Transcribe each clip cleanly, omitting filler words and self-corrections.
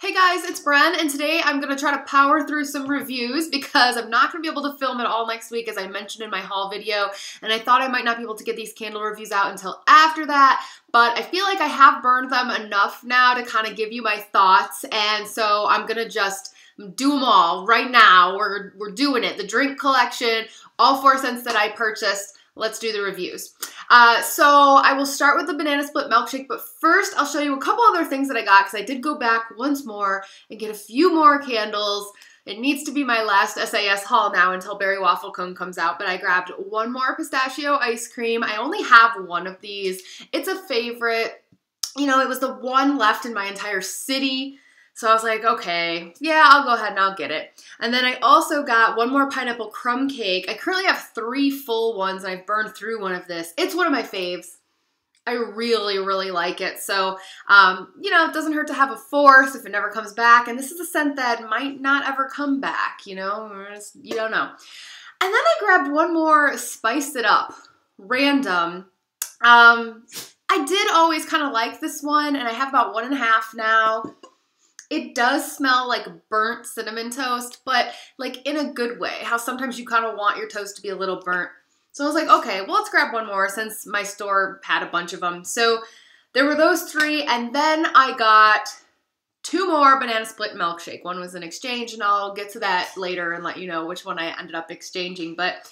Hey guys, it's Bren, and today I'm going to try to power through some reviews because I'm not going to be able to film it all next week as I mentioned in my haul video, and I thought I might not be able to get these candle reviews out until after that, but I feel like I have burned them enough now to kind of give you my thoughts, and so I'm going to just do them all right now. We're doing it. The drink collection, all 4 cents that I purchased. Let's do the reviews. So I will start with the Banana Split Milkshake, but first I'll show you a couple other things that I got because I did go back once more and get a few more candles. It needs to be my last SAS haul now until Berry Waffle Cone comes out, but I grabbed one more pistachio ice cream. I only have one of these. It's a favorite. You know, it was the one left in my entire city. So I was like, okay, yeah, I'll go ahead and I'll get it. And then I also got one more pineapple crumb cake. I currently have 3 full ones and I've burned through one of this. It's one of my faves. I really, really like it. So, you know, it doesn't hurt to have a 4th if it never comes back. And this is a scent that might not ever come back, you know, you don't know. And then I grabbed one more, spiced it up, random. I did always kind of like this one and I have about 1.5 now. It does smell like burnt cinnamon toast, but like in a good way. How sometimes you kind of want your toast to be a little burnt. So I was like, okay, well, let's grab one more since my store had a bunch of them. So there were those 3, and then I got 2 more Banana Split Milkshake. One was an exchange, and I'll get to that later and let you know which one I ended up exchanging. But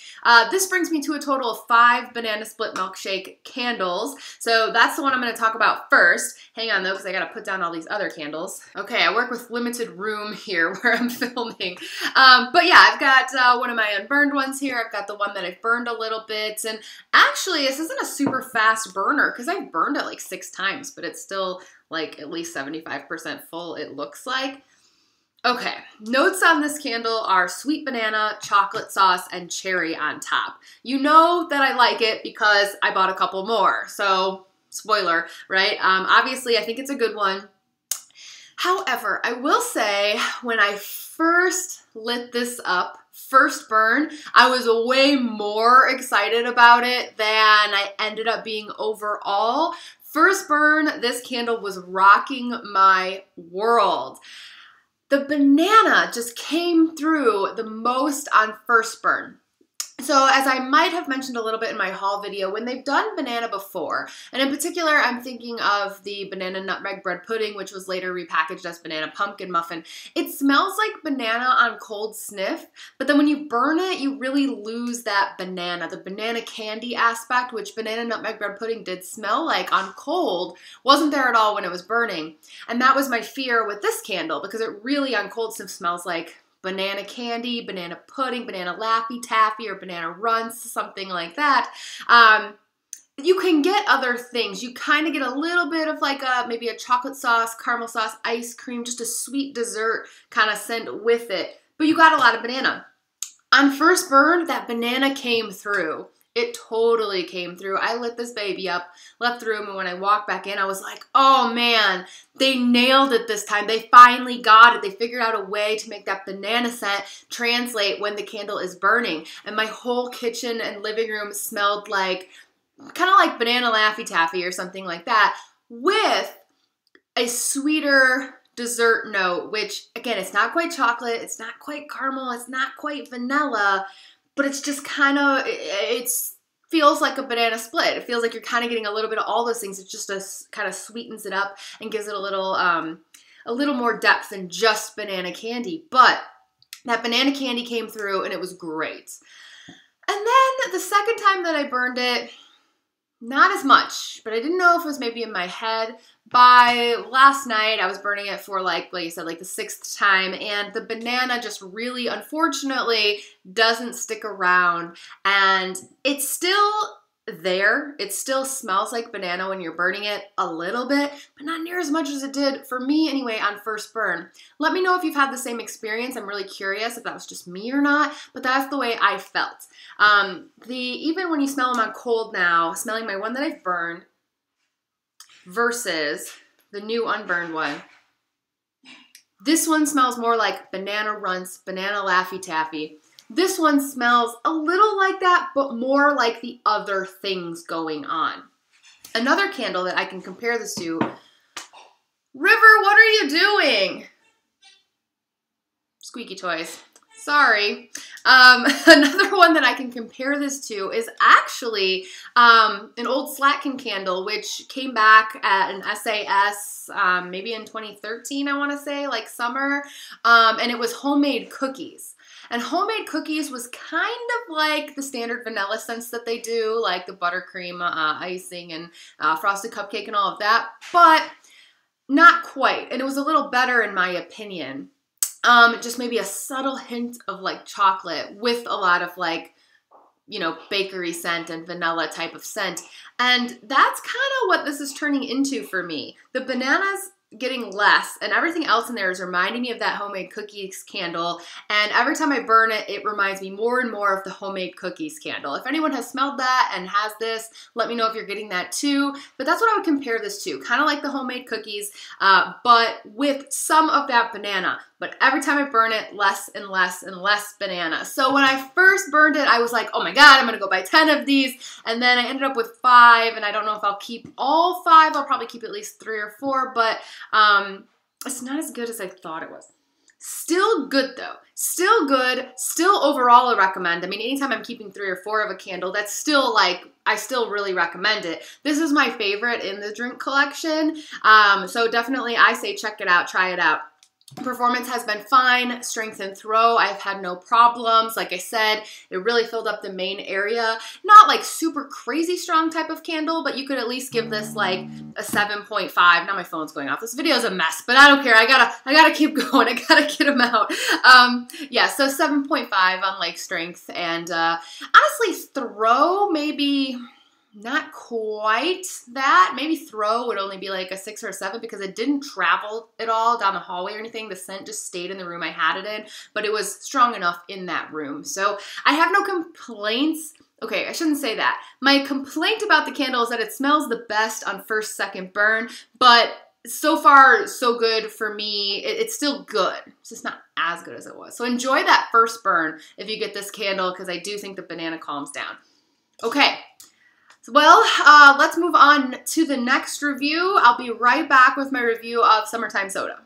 this brings me to a total of 5 Banana Split Milkshake candles. So that's the one I'm going to talk about first. Hang on, though, because I got to put down all these other candles. Okay, I work with limited room here where I'm filming. But yeah, I've got one of my unburned ones here. I've got the one that I've burned a little bit. And actually, this isn't a super fast burner because I've burned it like 6 times, but it's still like at least 75% full, it looks like. Okay, notes on this candle are sweet banana, chocolate sauce, and cherry on top. You know that I like it because I bought a couple more, so spoiler, right? Obviously, I think it's a good one. However, I will say when I first lit this up, first burn, I was way more excited about it than I ended up being overall. First burn, this candle was rocking my world. The banana just came through the most on first burn. So as I might have mentioned a little bit in my haul video, when they've done banana before, and in particular I'm thinking of the banana nutmeg bread pudding, which was later repackaged as banana pumpkin muffin, it smells like banana on cold sniff, but then when you burn it, you really lose that banana, the banana candy aspect, which banana nutmeg bread pudding did smell like on cold, wasn't there at all when it was burning. And that was my fear with this candle, because it really on cold sniff smells like banana candy, banana pudding, banana Laffy Taffy, or banana runts, something like that. You can get other things. You kind of get a little bit of like maybe a chocolate sauce, caramel sauce, ice cream, just a sweet dessert kind of scent with it. But you got a lot of banana. On first burn, that banana came through. It totally came through. I lit this baby up, left the room, and when I walked back in, I was like, oh man, they nailed it this time. They finally got it. They figured out a way to make that banana scent translate when the candle is burning. And my whole kitchen and living room smelled like, kind of like banana Laffy Taffy or something like that, with a sweeter dessert note, which again, it's not quite chocolate, it's not quite caramel, it's not quite vanilla, but it's just kind of, it feels like a banana split. It feels like you're kind of getting a little bit of all those things. It just kind of sweetens it up and gives it a little more depth than just banana candy. But that banana candy came through and it was great. And then the second time that I burned it, not as much, but I didn't know if it was maybe in my head. By last night, I was burning it for like you said, like the 6th time, and the banana just really, unfortunately, doesn't stick around, and it's still there. It still smells like banana when you're burning it a little bit, but not near as much as it did for me anyway on first burn. Let me know if you've had the same experience. I'm really curious if that was just me or not, but that's the way I felt. Even when you smell them on cold now, smelling my one that I've burned versus the new unburned one, this one smells more like banana runts, banana Laffy Taffy. This one smells a little like that, but more like the other things going on. Another candle that I can compare this to, River, what are you doing? squeaky toys. Sorry. Another one that I can compare this to is actually an old Slatkin candle, which came back at an SAS maybe in 2013, I want to say, like summer, and it was homemade cookies. And homemade cookies was kind of like the standard vanilla scents that they do, like the buttercream icing and frosted cupcake and all of that, but not quite. And it was a little better in my opinion. Just maybe a subtle hint of like chocolate with a lot of like, you know, bakery scent and vanilla type of scent. And that's kind of what this is turning into for me. The banana's getting less and everything else in there is reminding me of that homemade cookies candle, and every time I burn it, it reminds me more and more of the homemade cookies candle. If anyone has smelled that and has this, let me know if you're getting that too, but that's what I would compare this to, kind of like the homemade cookies, but with some of that banana. But every time I burn it, less and less and less banana. So when I first burned it, I was like, oh my God, I'm gonna go buy 10 of these. And then I ended up with 5, and I don't know if I'll keep all 5. I'll probably keep at least 3 or 4, but it's not as good as I thought it was. Still good though. Still good. Still overall I recommend. I mean, anytime I'm keeping 3 or 4 of a candle, that's still like, I still really recommend it. This is my favorite in the drink collection. So definitely I say check it out, try it out. Performance has been fine. Strength and throw, I've had no problems. Like I said, it really filled up the main area. Not like super crazy strong type of candle, but you could at least give this like a 7.5. Now my phone's going off. This video is a mess, but I don't care. I gotta keep going. I gotta get them out. Yeah, so 7.5 on like strength, and honestly, throw maybe not quite that. Maybe throw would only be like a 6 or a 7 because it didn't travel at all down the hallway or anything. The scent just stayed in the room I had it in, but it was strong enough in that room. So I have no complaints. Okay, I shouldn't say that. My complaint about the candle is that it smells the best on first, second burn, but so far, so good for me. It's still good. It's just not as good as it was. So enjoy that first burn if you get this candle, because I do think the banana calms down. Okay. Well, let's move on to the next review. I'll be right back with my review of Summertime Soda.